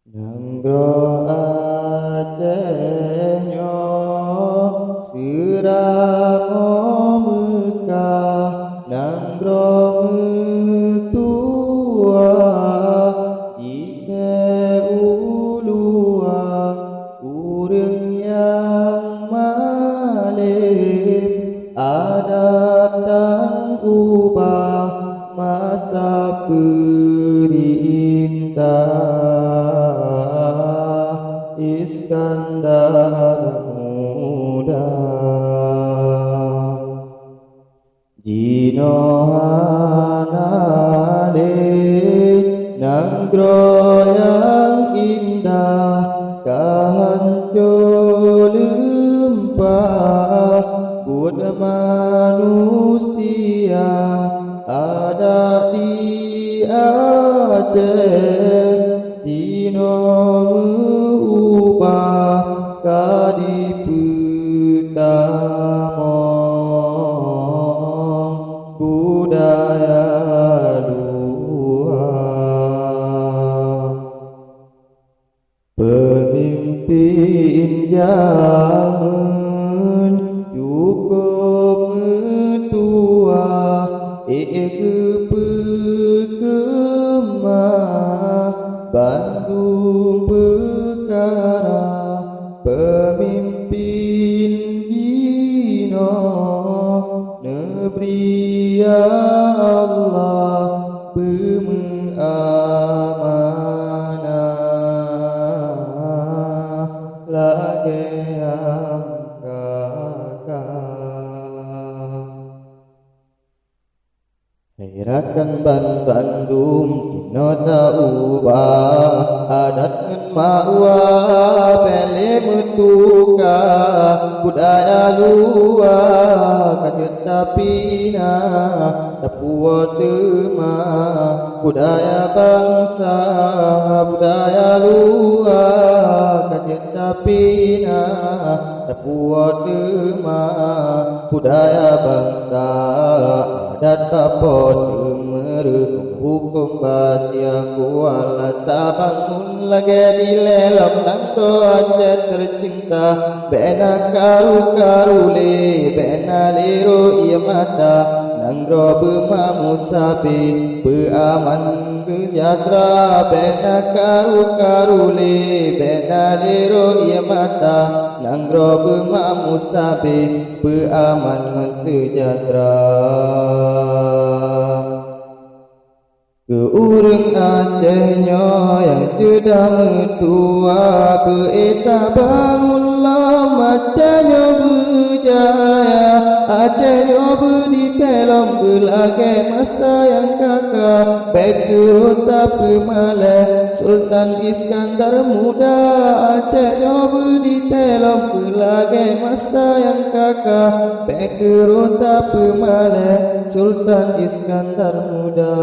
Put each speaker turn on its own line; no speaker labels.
Nangro Aceh nyo siramo Mekah nangro metua ike ulua urang yang malim adat dan ubah masa perintah Iskandar muda Jino hanale nangro yang indah kahancur lempah buat manusia ada di Aceh Dino mengubah kadi pertama budaya luar pemimpin zaman cukup mentua Bandung perkara pemimpin dino negeri ya Allah pemengamanah lagi yang kakak Heratkan Bandung Kino tak ubah adat ngan mawa pele metuka budaya luar kajet tapina tapua tema budaya bangsa budaya luar kajet tapina tapua tema budaya bangsa adat tapot meruk hukum bahasa kuala tak bangun lagi di lelam nangro Aceh tercinta bena karu-karule bena liru ia mata nangro bema musabi beaman kejatra bena karu-karule bena liru ia mata nangro bema musabi beaman sejahtera ke urang Aceh nyo yang sudah mentua ke eta bangunlah Aceh nyo berjaya Aceh nyo berditelom berlagai masa yang kakak baik turut pemale Sultan Iskandar muda Aceh nyo berditelom berlagai masa yang kakak baik turut pemale Sultan Iskandar muda